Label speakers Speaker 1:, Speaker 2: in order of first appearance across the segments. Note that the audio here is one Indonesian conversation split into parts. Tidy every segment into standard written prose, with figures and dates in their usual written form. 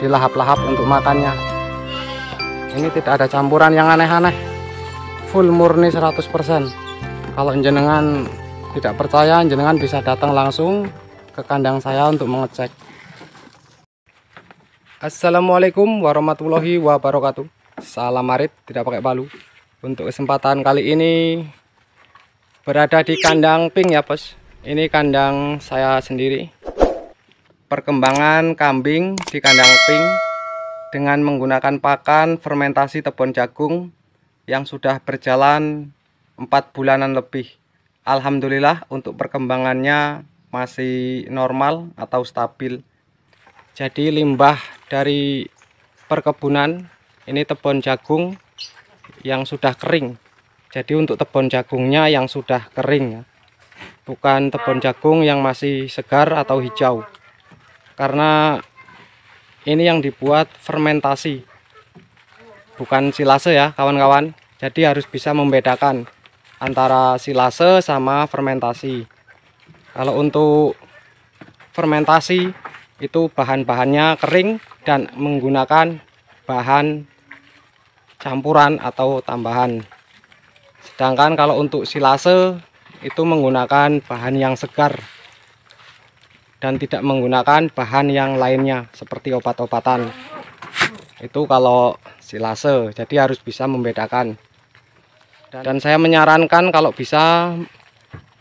Speaker 1: dilahap-lahap untuk makannya. Ini tidak ada campuran yang aneh-aneh, full murni 100%. Kalau jenengan tidak percaya, jenengan bisa datang langsung ke kandang saya untuk mengecek. Assalamualaikum warahmatullahi wabarakatuh. Salam marit, tidak pakai palu. Untuk kesempatan kali ini berada di kandang pink ya bos. Ini kandang saya sendiri. Perkembangan kambing di kandang pink dengan menggunakan pakan fermentasi tepung jagung yang sudah berjalan 4 bulanan lebih. Alhamdulillah untuk perkembangannya masih normal atau stabil. Jadi limbah dari perkebunan ini tepung jagung yang sudah kering. Jadi untuk tepung jagungnya yang sudah kering ya. Bukan tepung jagung yang masih segar atau hijau. Karena ini yang dibuat fermentasi. Bukan silase ya kawan-kawan. Jadi harus bisa membedakan antara silase sama fermentasi. Kalau untuk fermentasi itu bahan-bahannya kering dan menggunakan bahan campuran atau tambahan. Sedangkan kalau untuk silase itu menggunakan bahan yang segar dan tidak menggunakan bahan yang lainnya seperti obat-obatan. Itu kalau silase, jadi harus bisa membedakan. Dan saya menyarankan kalau bisa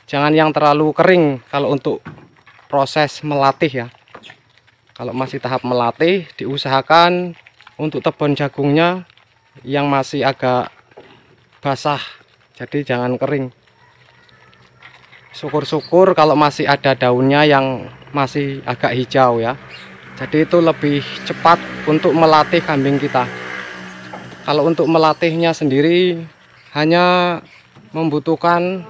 Speaker 1: jangan yang terlalu kering kalau untuk proses melatih ya. Kalau masih tahap melatih, diusahakan untuk tepung jagungnya yang masih agak basah, jadi jangan kering. Syukur-syukur kalau masih ada daunnya yang masih agak hijau ya. Jadi itu lebih cepat untuk melatih kambing kita. Kalau untuk melatihnya sendiri hanya membutuhkan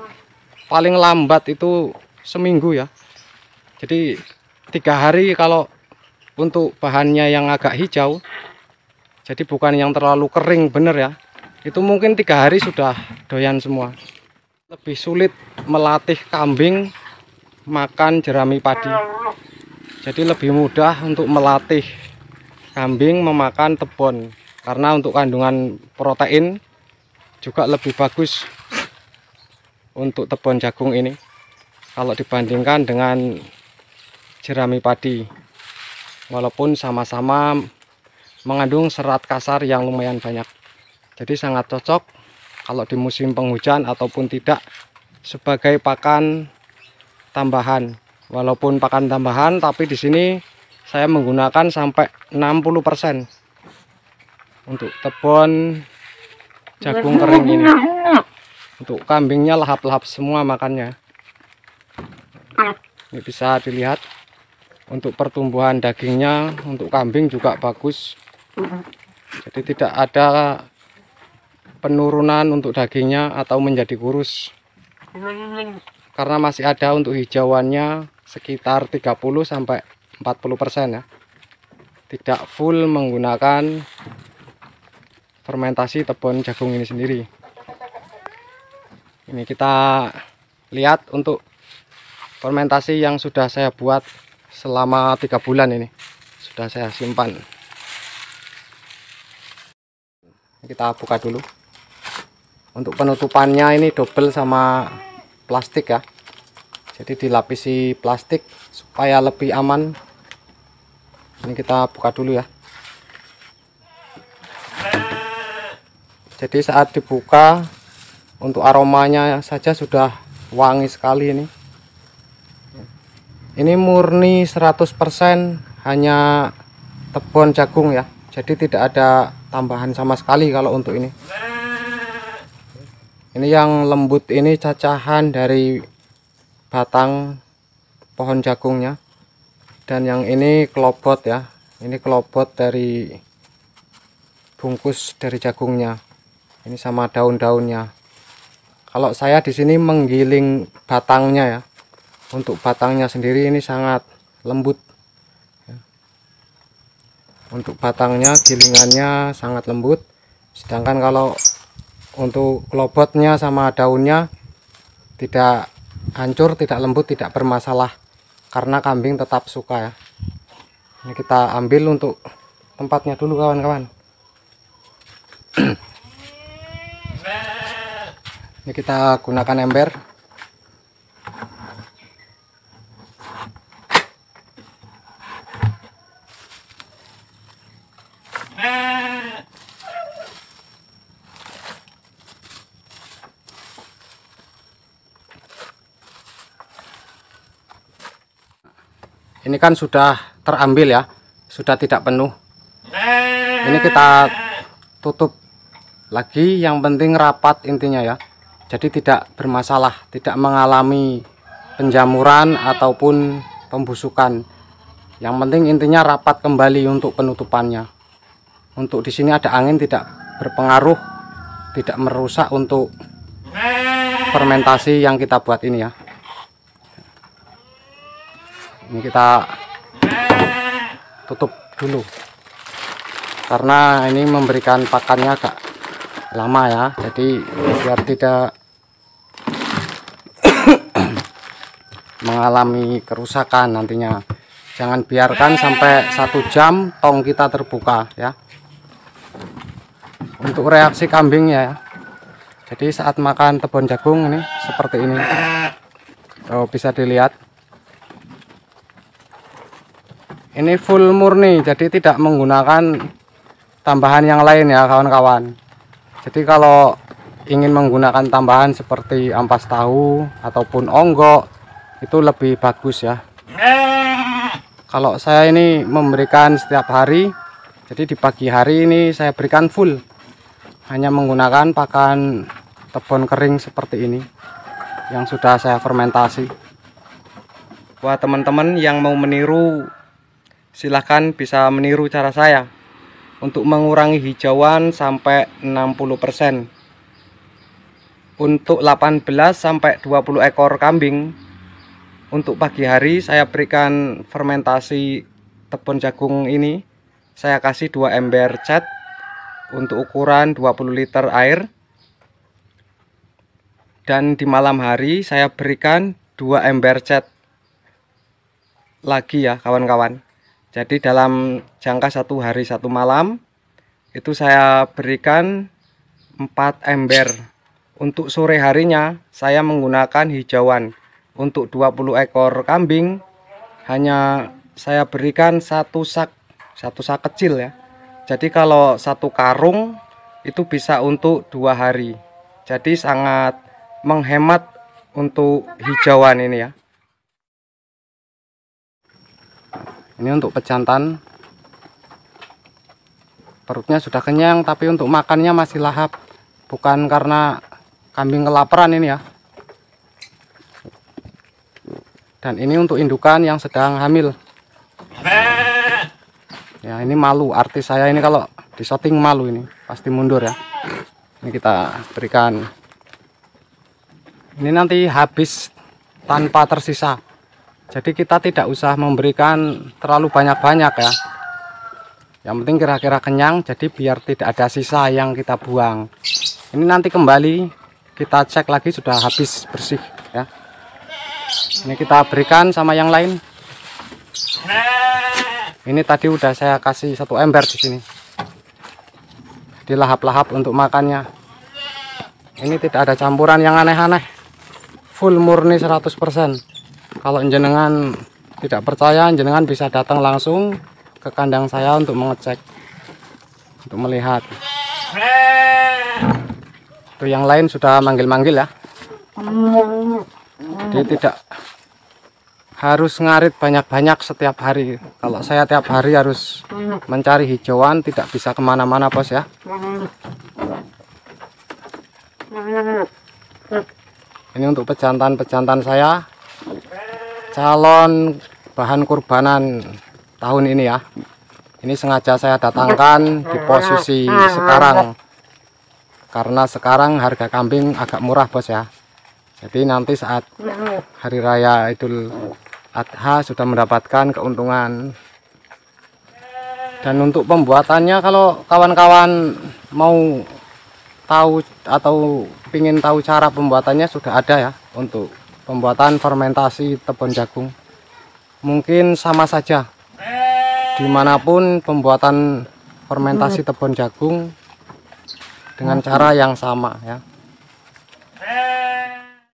Speaker 1: paling lambat itu seminggu ya. Jadi 3 hari kalau untuk bahannya yang agak hijau. Jadi bukan yang terlalu kering bener ya. Itu mungkin 3 hari sudah doyan semua. Lebih sulit melatih kambing makan jerami padi. Jadi lebih mudah untuk melatih kambing memakan tepung. Karena untuk kandungan protein juga lebih bagus untuk tepung jagung ini. Kalau dibandingkan dengan jerami padi. Walaupun sama-sama mengandung serat kasar yang lumayan banyak. Jadi sangat cocok kalau di musim penghujan ataupun tidak sebagai pakan tambahan. Walaupun pakan tambahan, tapi di sini saya menggunakan sampai 60% untuk tepung jagung kering ini. Untuk kambingnya lahap-lahap semua makannya. Ini bisa dilihat untuk pertumbuhan dagingnya untuk kambing juga bagus. Jadi tidak ada penurunan untuk dagingnya atau menjadi kurus. Karena masih ada untuk hijauannya sekitar 30-40% ya. Tidak full menggunakan fermentasi tepung jagung ini sendiri. Ini kita lihat untuk fermentasi yang sudah saya buat selama 3 bulan ini. Sudah saya simpan. Kita buka dulu. Untuk penutupannya ini double sama plastik ya. Jadi dilapisi plastik supaya lebih aman. Ini kita buka dulu ya. Jadi saat dibuka untuk aromanya saja sudah wangi sekali ini. Ini murni 100% hanya tepung jagung ya. Jadi tidak ada tambahan sama sekali kalau untuk ini. Ini yang lembut ini cacahan dari batang pohon jagungnya. Dan yang ini kelobot ya. Ini kelobot dari bungkus dari jagungnya. Ini sama daun-daunnya. Kalau saya di sini menggiling batangnya ya. Untuk batangnya sendiri ini sangat lembut. Untuk batangnya gilingannya sangat lembut. Sedangkan kalau untuk kelobotnya sama daunnya tidak hancur, tidak lembut, tidak bermasalah. Karena kambing tetap suka ya. Ini kita ambil untuk tempatnya dulu kawan-kawan. Ini kita gunakan ember. Ini kan sudah terambil ya, sudah tidak penuh. Ini kita tutup lagi, yang penting rapat intinya ya. Jadi tidak bermasalah, tidak mengalami penjamuran ataupun pembusukan. Yang penting intinya rapat kembali untuk penutupannya. Untuk di sini ada angin, tidak berpengaruh, tidak merusak untuk fermentasi yang kita buat ini ya. Ini kita tutup dulu karena ini memberikan pakannya agak lama ya, jadi biar tidak mengalami kerusakan nantinya. Jangan biarkan sampai 1 jam tong kita terbuka ya. Untuk reaksi kambingnya ya, jadi saat makan tepung jagung ini seperti ini. Oh, bisa dilihat ini full murni, jadi tidak menggunakan tambahan yang lain ya kawan-kawan. Jadi kalau ingin menggunakan tambahan seperti ampas tahu ataupun onggok itu lebih bagus ya. Kalau saya ini memberikan setiap hari, jadi di pagi hari ini saya berikan full, hanya menggunakan pakan tebon kering seperti ini yang sudah saya fermentasi. Buat teman-teman yang mau meniru, silahkan bisa meniru cara saya untuk mengurangi hijauan sampai 60%. Untuk 18 sampai 20 ekor kambing, untuk pagi hari saya berikan fermentasi tepung jagung ini. Saya kasih 2 ember cat untuk ukuran 20 liter air. Dan di malam hari saya berikan 2 ember cat lagi ya kawan-kawan. Jadi dalam jangka 1 hari 1 malam itu saya berikan 4 ember. Untuk sore harinya saya menggunakan hijauan. Untuk 20 ekor kambing hanya saya berikan 1 sak kecil ya. Jadi kalau 1 karung itu bisa untuk 2 hari. Jadi sangat menghemat untuk hijauan ini ya. Ini untuk pejantan, perutnya sudah kenyang, tapi untuk makannya masih lahap. Bukan karena kambing kelaparan ini ya. Dan ini untuk indukan yang sedang hamil. Ya ini malu, artis saya ini kalau di syuting malu ini, pasti mundur ya. Ini kita berikan. Ini nanti habis tanpa tersisa. Jadi kita tidak usah memberikan terlalu banyak-banyak ya. Yang penting kira-kira kenyang, jadi biar tidak ada sisa yang kita buang. Ini nanti kembali kita cek lagi sudah habis bersih ya. Ini kita berikan sama yang lain. Ini tadi udah saya kasih 1 ember di sini. Jadi lahap-lahap untuk makannya. Ini tidak ada campuran yang aneh-aneh. Full murni 100%. Kalau jenengan tidak percaya, jenengan bisa datang langsung ke kandang saya untuk mengecek, untuk melihat. Tuh yang lain sudah manggil-manggil ya. Jadi tidak harus ngarit banyak-banyak setiap hari. Kalau saya tiap hari harus mencari hijauan, tidak bisa kemana-mana bos ya. Ini untuk pejantan-pejantan saya, calon bahan kurbanan tahun ini ya. Ini sengaja saya datangkan di posisi sekarang, karena sekarang harga kambing agak murah bos ya. Jadi nanti saat hari raya Idul Adha sudah mendapatkan keuntungan. Dan untuk pembuatannya, kalau kawan-kawan mau tahu atau ingin tahu cara pembuatannya, sudah ada ya untuk pembuatan fermentasi tepung jagung. Mungkin sama saja dimanapun pembuatan fermentasi tepung jagung dengan cara yang sama ya.